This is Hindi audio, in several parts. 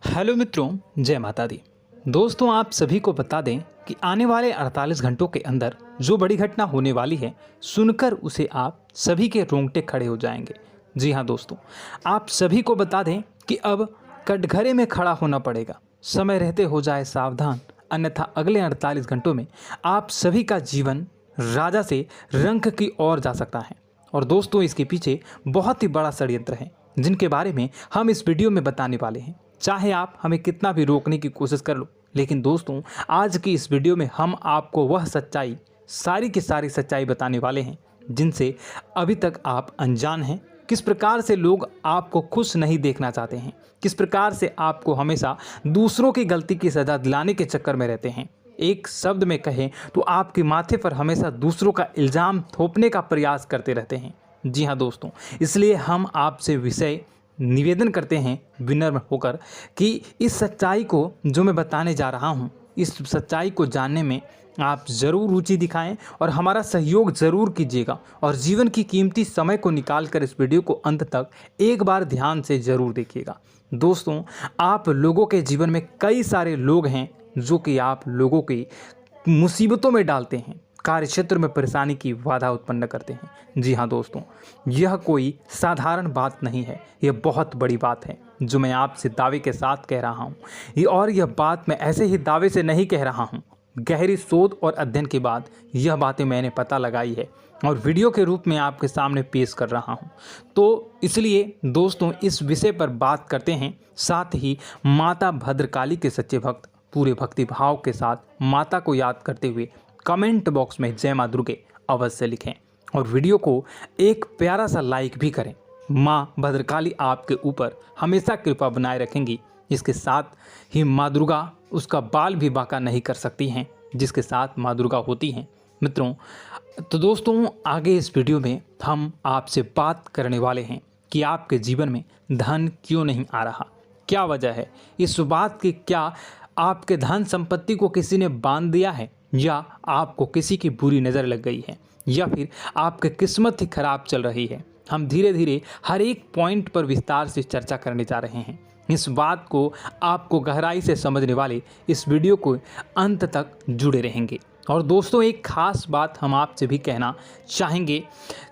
हेलो मित्रों, जय माता दी। दोस्तों, आप सभी को बता दें कि आने वाले 48 घंटों के अंदर जो बड़ी घटना होने वाली है, सुनकर उसे आप सभी के रोंगटे खड़े हो जाएंगे। जी हाँ दोस्तों, आप सभी को बता दें कि अब कटघरे में खड़ा होना पड़ेगा। समय रहते हो जाए सावधान, अन्यथा अगले 48 घंटों में आप सभी का जीवन राजा से रंक की ओर जा सकता है। और दोस्तों, इसके पीछे बहुत ही बड़ा षड्यंत्र है, जिनके बारे में हम इस वीडियो में बताने वाले हैं। चाहे आप हमें कितना भी रोकने की कोशिश कर लो, लेकिन दोस्तों, आज की इस वीडियो में हम आपको वह सच्चाई, सारी की सारी सच्चाई बताने वाले हैं जिनसे अभी तक आप अनजान हैं। किस प्रकार से लोग आपको खुश नहीं देखना चाहते हैं, किस प्रकार से आपको हमेशा दूसरों की गलती की सज़ा दिलाने के चक्कर में रहते हैं। एक शब्द में कहें तो आपके माथे पर हमेशा दूसरों का इल्ज़ाम थोपने का प्रयास करते रहते हैं। जी हाँ दोस्तों, इसलिए हम आपसे विषय निवेदन करते हैं विनम्र होकर कि इस सच्चाई को जो मैं बताने जा रहा हूँ, इस सच्चाई को जानने में आप ज़रूर रुचि दिखाएं और हमारा सहयोग ज़रूर कीजिएगा। और जीवन की कीमती समय को निकाल कर इस वीडियो को अंत तक एक बार ध्यान से ज़रूर देखिएगा। दोस्तों, आप लोगों के जीवन में कई सारे लोग हैं जो कि आप लोगों की मुसीबतों में डालते हैं, कार्य क्षेत्र में परेशानी की बाधा उत्पन्न करते हैं। जी हाँ दोस्तों, यह कोई साधारण बात नहीं है, यह बहुत बड़ी बात है जो मैं आपसे दावे के साथ कह रहा हूँ। और यह बात मैं ऐसे ही दावे से नहीं कह रहा हूँ, गहरी शोध और अध्ययन के बाद यह बातें मैंने पता लगाई है और वीडियो के रूप में आपके सामने पेश कर रहा हूँ। तो इसलिए दोस्तों, इस विषय पर बात करते हैं। साथ ही माता भद्रकाली के सच्चे भक्त पूरे भक्ति भाव के साथ माता को याद करते हुए कमेंट बॉक्स में जय मां दुर्गे अवश्य लिखें और वीडियो को एक प्यारा सा लाइक भी करें। मां भद्रकाली आपके ऊपर हमेशा कृपा बनाए रखेंगी। इसके साथ ही मां दुर्गा उसका बाल भी बांका नहीं कर सकती हैं, जिसके साथ मां दुर्गा होती हैं। मित्रों, तो दोस्तों, आगे इस वीडियो में हम आपसे बात करने वाले हैं कि आपके जीवन में धन क्यों नहीं आ रहा, क्या वजह है इस बात की। क्या आपके धन संपत्ति को किसी ने बांध दिया है, या आपको किसी की बुरी नज़र लग गई है, या फिर आपकी किस्मत ही खराब चल रही है। हम धीरे धीरे हर एक पॉइंट पर विस्तार से चर्चा करने जा रहे हैं। इस बात को आपको गहराई से समझने वाले इस वीडियो को अंत तक जुड़े रहेंगे। और दोस्तों, एक खास बात हम आपसे भी कहना चाहेंगे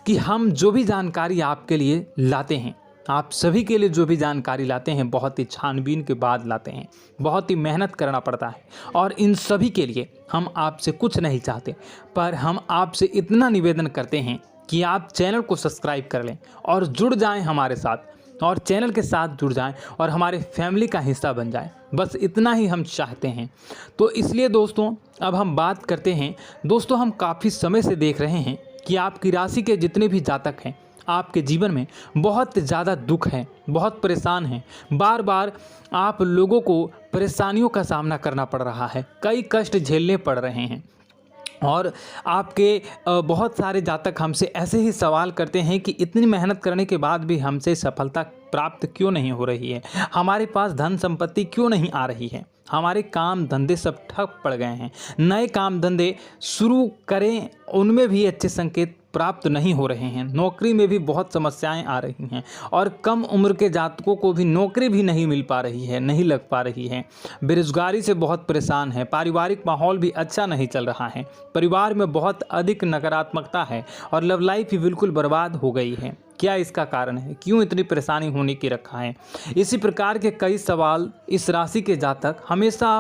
कि हम जो भी जानकारी आपके लिए लाते हैं, आप सभी के लिए जो भी जानकारी लाते हैं, बहुत ही छानबीन के बाद लाते हैं, बहुत ही मेहनत करना पड़ता है। और इन सभी के लिए हम आपसे कुछ नहीं चाहते, पर हम आपसे इतना निवेदन करते हैं कि आप चैनल को सब्सक्राइब कर लें और जुड़ जाएं हमारे साथ, और चैनल के साथ जुड़ जाएं और हमारे फैमिली का हिस्सा बन जाएं। बस इतना ही हम चाहते हैं। तो इसलिए दोस्तों, अब हम बात करते हैं। दोस्तों, हम काफ़ी समय से देख रहे हैं कि आपकी राशि के जितने भी जातक हैं, आपके जीवन में बहुत ज़्यादा दुख है, बहुत परेशान हैं। बार बार आप लोगों को परेशानियों का सामना करना पड़ रहा है, कई कष्ट झेलने पड़ रहे हैं। और आपके बहुत सारे जातक हमसे ऐसे ही सवाल करते हैं कि इतनी मेहनत करने के बाद भी हमसे सफलता प्राप्त क्यों नहीं हो रही है, हमारे पास धन संपत्ति क्यों नहीं आ रही है, हमारे काम धंधे सब ठप पड़ गए हैं, नए काम धंधे शुरू करें उनमें भी अच्छे संकेत प्राप्त नहीं हो रहे हैं, नौकरी में भी बहुत समस्याएं आ रही हैं, और कम उम्र के जातकों को भी नौकरी भी नहीं मिल पा रही है, नहीं लग पा रही है, बेरोजगारी से बहुत परेशान है, पारिवारिक माहौल भी अच्छा नहीं चल रहा है, परिवार में बहुत अधिक नकारात्मकता है और लव लाइफ भी बिल्कुल बर्बाद हो गई है। क्या इसका कारण है, क्यों इतनी परेशानी होने की रखा है? इसी प्रकार के कई सवाल इस राशि के जातक हमेशा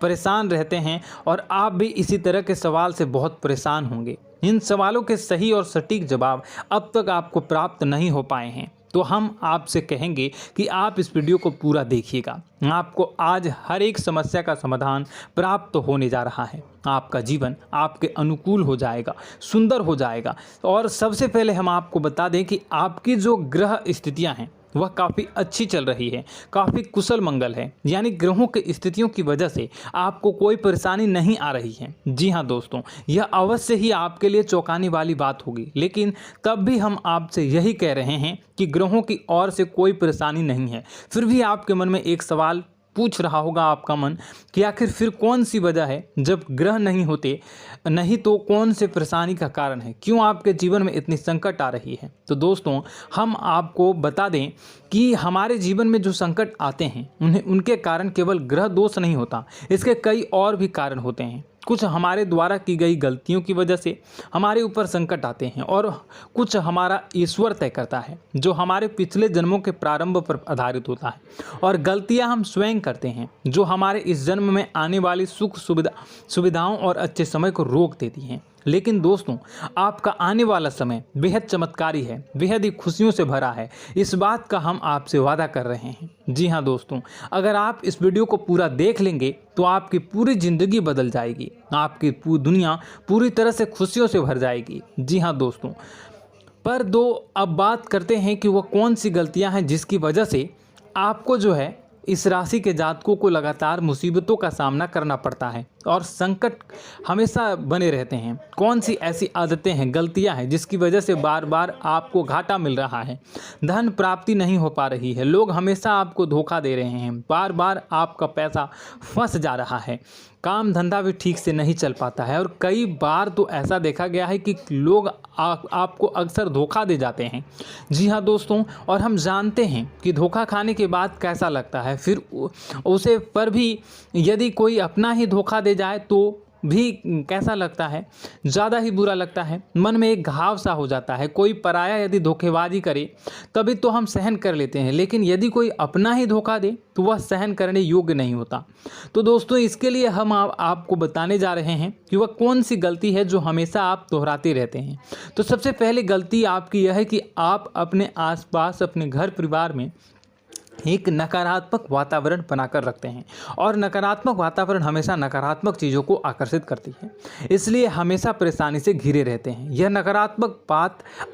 परेशान रहते हैं, और आप भी इसी तरह के सवाल से बहुत परेशान होंगे। इन सवालों के सही और सटीक जवाब अब तक आपको प्राप्त नहीं हो पाए हैं, तो हम आपसे कहेंगे कि आप इस वीडियो को पूरा देखिएगा। आपको आज हर एक समस्या का समाधान प्राप्त होने जा रहा है। आपका जीवन आपके अनुकूल हो जाएगा, सुंदर हो जाएगा। और सबसे पहले हम आपको बता दें कि आपकी जो ग्रह स्थितियां हैं वह काफ़ी अच्छी चल रही है, काफ़ी कुशल मंगल है, यानी ग्रहों की स्थितियों की वजह से आपको कोई परेशानी नहीं आ रही है। जी हाँ दोस्तों, यह अवश्य ही आपके लिए चौंकाने वाली बात होगी, लेकिन तब भी हम आपसे यही कह रहे हैं कि ग्रहों की ओर से कोई परेशानी नहीं है। फिर भी आपके मन में एक सवाल पूछ रहा होगा आपका मन कि आखिर फिर कौन सी वजह है, जब ग्रह नहीं होते नहीं तो कौन से परेशानी का कारण है, क्यों आपके जीवन में इतनी संकट आ रही है। तो दोस्तों हम आपको बता दें कि हमारे जीवन में जो संकट आते हैं उनके कारण केवल ग्रह दोष नहीं होता, इसके कई और भी कारण होते हैं। कुछ हमारे द्वारा की गई गलतियों की वजह से हमारे ऊपर संकट आते हैं और कुछ हमारा ईश्वर तय करता है, जो हमारे पिछले जन्मों के प्रारंभ पर आधारित होता है। और गलतियां हम स्वयं करते हैं, जो हमारे इस जन्म में आने वाली सुख सुविधाओं और अच्छे समय को रोक देती हैं। लेकिन दोस्तों आपका आने वाला समय बेहद चमत्कारी है, बेहद ही खुशियों से भरा है, इस बात का हम आपसे वादा कर रहे हैं। जी हाँ दोस्तों, अगर आप इस वीडियो को पूरा देख लेंगे तो आपकी पूरी ज़िंदगी बदल जाएगी, आपकी पूरी दुनिया पूरी तरह से खुशियों से भर जाएगी। जी हाँ दोस्तों, पर अब बात करते हैं कि वो कौन सी गलतियां हैं जिसकी वजह से आपको जो है इस राशि के जातकों को लगातार मुसीबतों का सामना करना पड़ता है और संकट हमेशा बने रहते हैं। कौन सी ऐसी आदतें हैं, गलतियां हैं जिसकी वजह से बार बार आपको घाटा मिल रहा है, धन प्राप्ति नहीं हो पा रही है, लोग हमेशा आपको धोखा दे रहे हैं, बार बार आपका पैसा फंस जा रहा है, काम धंधा भी ठीक से नहीं चल पाता है और कई बार तो ऐसा देखा गया है कि लोग आपको अक्सर धोखा दे जाते हैं। जी हाँ दोस्तों, और हम जानते हैं कि धोखा खाने के बाद कैसा लगता है, फिर उसे पर भी यदि कोई अपना ही धोखा दे जाए तो भी कैसा लगता है, ज़्यादा ही बुरा लगता है, मन में एक घाव सा हो जाता है। कोई पराया यदि धोखेबाजी करे तभी तो हम सहन कर लेते हैं, लेकिन यदि कोई अपना ही धोखा दे तो वह सहन करने योग्य नहीं होता। तो दोस्तों इसके लिए हम आपको बताने जा रहे हैं कि वह कौन सी गलती है जो हमेशा आप दोहराते रहते हैं। तो सबसे पहली गलती आपकी यह है कि आप अपने आसपास, अपने घर परिवार में एक नकारात्मक वातावरण बनाकर रखते हैं और नकारात्मक वातावरण हमेशा नकारात्मक चीज़ों को आकर्षित करती है, इसलिए हमेशा परेशानी से घिरे रहते हैं। यह नकारात्मक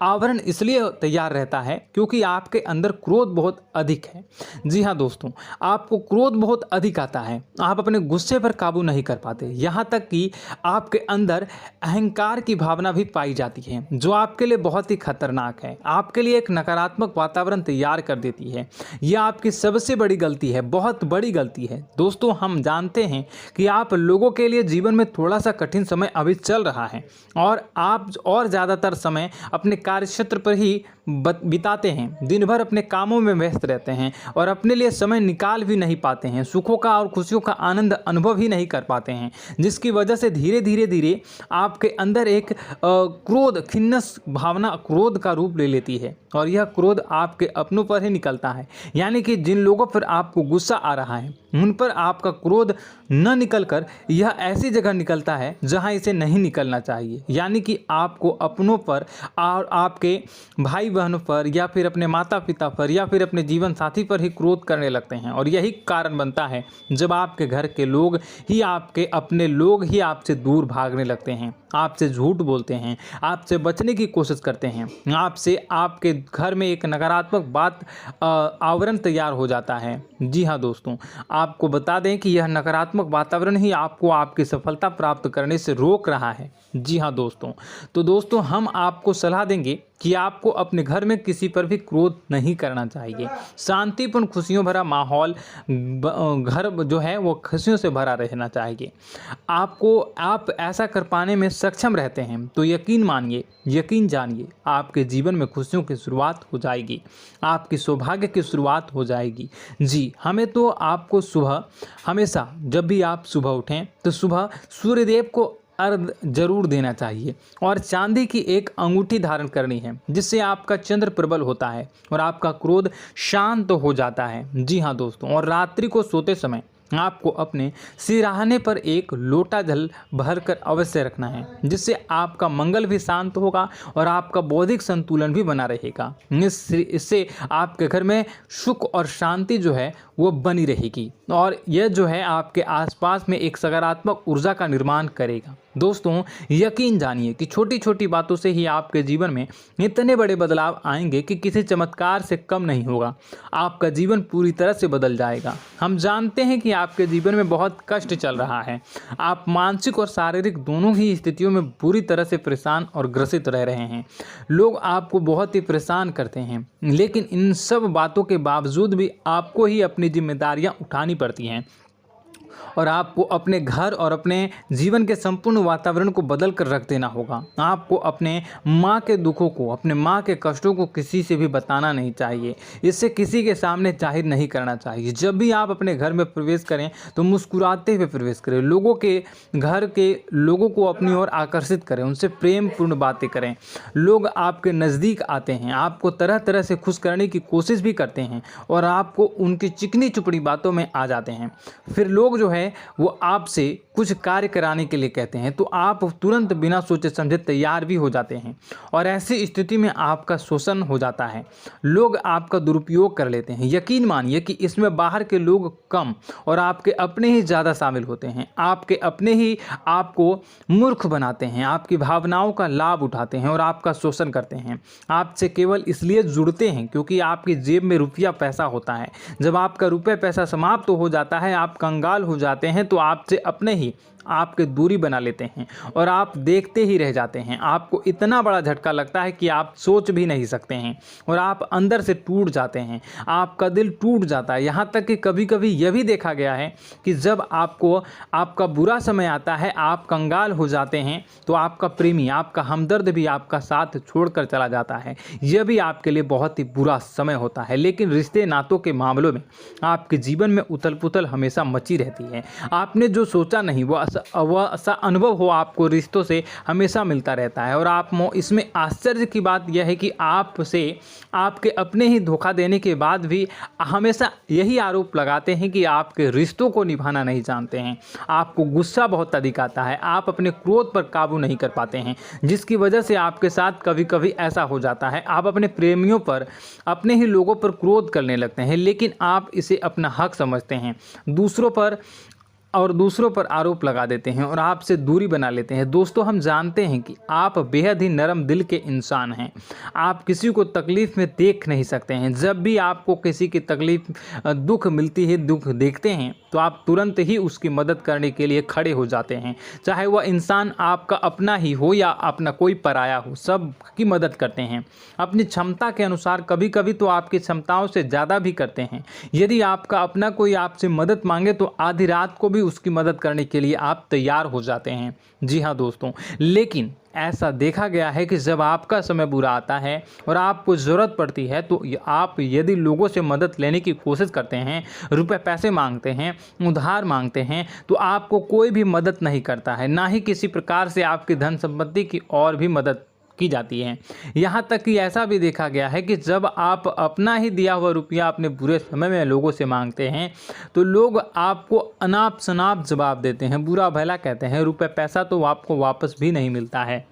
आवरण इसलिए तैयार रहता है क्योंकि आपके अंदर क्रोध बहुत अधिक है। जी हाँ दोस्तों, आपको क्रोध बहुत अधिक आता है, आप अपने गुस्से पर काबू नहीं कर पाते, यहाँ तक कि आपके अंदर अहंकार की भावना भी पाई जाती है, जो आपके लिए बहुत ही खतरनाक है, आपके लिए एक नकारात्मक वातावरण तैयार कर देती है। यह आपकी सबसे बड़ी गलती है, बहुत बड़ी गलती है। दोस्तों हम जानते हैं कि आप लोगों के लिए जीवन में थोड़ा सा कठिन समय अभी चल रहा है और आप और ज़्यादातर समय अपने कार्यक्षेत्र पर ही बिताते हैं, दिन भर अपने कामों में व्यस्त रहते हैं और अपने लिए समय निकाल भी नहीं पाते हैं, सुखों का और खुशियों का आनंद अनुभव ही नहीं कर पाते हैं, जिसकी वजह से धीरे धीरे आपके अंदर एक क्रोध, खिन्नस भावना क्रोध का रूप ले लेती है और यह क्रोध आपके अपनों पर ही निकलता है। यानी कि जिन लोगों पर आपको गुस्सा आ रहा है उन पर आपका क्रोध न निकलकर यह ऐसी जगह निकलता है जहां इसे नहीं निकलना चाहिए, यानी कि आपको अपनों पर और आपके भाई बहनों पर या फिर अपने माता पिता पर या फिर अपने जीवन साथी पर ही क्रोध करने लगते हैं। और यही कारण बनता है जब आपके घर के लोग ही, आपके अपने लोग ही आपसे दूर भागने लगते हैं, आपसे झूठ बोलते हैं, आपसे बचने की कोशिश करते हैं, आपसे आपके घर में एक नकारात्मक आवरण तैयार हो जाता है। जी हाँ दोस्तों, आपको बता दें कि यह नकारात्मक वातावरण ही आपको आपकी सफलता प्राप्त करने से रोक रहा है। जी हाँ दोस्तों, तो दोस्तों हम आपको सलाह देंगे कि आपको अपने घर में किसी पर भी क्रोध नहीं करना चाहिए। शांतिपूर्ण खुशियों भरा माहौल, घर जो है वो खुशियों से भरा रहना चाहिए। आप ऐसा कर पाने में सक्षम रहते हैं तो यकीन मानिए, यकीन जानिए, आपके जीवन में खुशियों की शुरुआत हो जाएगी, आपकी सौभाग्य की शुरुआत हो जाएगी। जी, हमें तो आपको सुबह, हमेशा जब भी आप सुबह उठें तो सुबह सूर्यदेव को अर्घ जरूर देना चाहिए और चांदी की एक अंगूठी धारण करनी है, जिससे आपका चंद्र प्रबल होता है और आपका क्रोध शांत हो जाता है। जी हाँ दोस्तों, और रात्रि को सोते समय आपको अपने सिरहाने पर एक लोटा जल भरकर अवश्य रखना है, जिससे आपका मंगल भी शांत होगा और आपका बौद्धिक संतुलन भी बना रहेगा। इससे आपके घर में सुख और शांति जो है वो बनी रहेगी और यह जो है आपके आसपास में एक सकारात्मक ऊर्जा का निर्माण करेगा। दोस्तों, यकीन जानिए कि छोटी छोटी बातों से ही आपके जीवन में इतने बड़े बदलाव आएंगे कि किसी चमत्कार से कम नहीं होगा। आपका जीवन पूरी तरह से बदल जाएगा। हम जानते हैं कि आपके जीवन में बहुत कष्ट चल रहा है। आप मानसिक और शारीरिक दोनों ही स्थितियों में पूरी तरह से परेशान और ग्रसित रह रहे हैं। लोग आपको बहुत ही परेशान करते हैं, लेकिन इन सब बातों के बावजूद भी आपको ही अपनी जिम्मेदारियां उठानी पड़ती हैं और आपको अपने घर और अपने जीवन के संपूर्ण वातावरण को बदल कर रख देना होगा। आपको अपने माँ के दुखों को, अपने माँ के कष्टों को किसी से भी बताना नहीं चाहिए। इससे किसी के सामने जाहिर नहीं करना चाहिए। जब भी आप अपने घर में प्रवेश करें तो मुस्कुराते हुए प्रवेश करें। लोगों के घर के लोगों को अपनी ओर आकर्षित करें, उनसे प्रेम पूर्ण बातें करें। लोग आपके नज़दीक आते हैं, आपको तरह तरह से खुश करने की कोशिश भी करते हैं और आपको उनकी चिकनी चुपड़ी बातों में आ जाते हैं। फिर लोग जो है वो आपसे कुछ कार्य कराने के लिए कहते हैं तो आप तुरंत बिना सोचे समझे तैयार भी हो जाते हैं और ऐसी स्थिति में आपका शोषण हो जाता है। लोग आपका दुरुपयोग कर लेते हैं। यकीन मानिए कि इसमें बाहर के लोग कम और आपके अपने ही ज़्यादा शामिल होते हैं। आपके अपने ही आपको मूर्ख बनाते हैं, आपकी भावनाओं का लाभ उठाते हैं और आपका शोषण करते हैं। आपसे केवल इसलिए जुड़ते हैं क्योंकि आपकी जेब में रुपया पैसा होता है। जब आपका रुपया पैसा समाप्त हो जाता है, आप कंगाल हो जाते हैं तो आपसे अपने ही आपके दूरी बना लेते हैं और आप देखते ही रह जाते हैं। आपको इतना बड़ा झटका लगता है कि आप सोच भी नहीं सकते हैं और आप अंदर से टूट जाते हैं। आपका दिल टूट जाता है। यहाँ तक कि कभी कभी यह भी देखा गया है कि जब आपको आपका बुरा समय आता है, आप कंगाल हो जाते हैं तो आपका प्रेमी, आपका हमदर्द भी आपका साथ छोड़कर चला जाता है। यह भी आपके लिए बहुत ही बुरा समय होता है। लेकिन रिश्ते नातों के मामलों में आपके जीवन में उथल पुथल हमेशा मची रहती है। आपने जो सोचा नहीं वह ऐसा अनुभव हो आपको रिश्तों से हमेशा मिलता रहता है। और आप इसमें आश्चर्य की बात यह है कि आपसे आपके अपने ही धोखा देने के बाद भी हमेशा यही आरोप लगाते हैं कि आपके रिश्तों को निभाना नहीं जानते हैं। आपको गुस्सा बहुत अधिक आता है, आप अपने क्रोध पर काबू नहीं कर पाते हैं, जिसकी वजह से आपके साथ कभी कभी ऐसा हो जाता है आप अपने प्रेमियों पर, अपने ही लोगों पर क्रोध करने लगते हैं, लेकिन आप इसे अपना हक समझते हैं। दूसरों पर आरोप लगा देते हैं और आपसे दूरी बना लेते हैं। दोस्तों, हम जानते हैं कि आप बेहद ही नरम दिल के इंसान हैं। आप किसी को तकलीफ़ में देख नहीं सकते हैं। जब भी आपको किसी की तकलीफ़, दुख मिलती है, दुख देखते हैं तो आप तुरंत ही उसकी मदद करने के लिए खड़े हो जाते हैं। चाहे वह इंसान आपका अपना ही हो या अपना कोई पराया हो, सब की मदद करते हैं अपनी क्षमता के अनुसार। कभी कभी तो आपकी क्षमताओं से ज़्यादा भी करते हैं। यदि आपका अपना कोई आपसे मदद मांगे तो आधी रात को भी उसकी मदद करने के लिए आप तैयार हो जाते हैं। जी हाँ दोस्तों, लेकिन ऐसा देखा गया है कि जब आपका समय बुरा आता है और आपको ज़रूरत पड़ती है तो आप यदि लोगों से मदद लेने की कोशिश करते हैं, रुपए पैसे मांगते हैं, उधार मांगते हैं, तो आपको कोई भी मदद नहीं करता है। ना ही किसी प्रकार से आपकी धन संपत्ति की और भी मदद की जाती है। यहाँ तक कि ऐसा भी देखा गया है कि जब आप अपना ही दिया हुआ रुपया अपने बुरे समय में लोगों से मांगते हैं तो लोग आपको अनाप शनाप जवाब देते हैं, बुरा भला कहते हैं। रुपये पैसा तो आपको वापस भी नहीं मिलता है।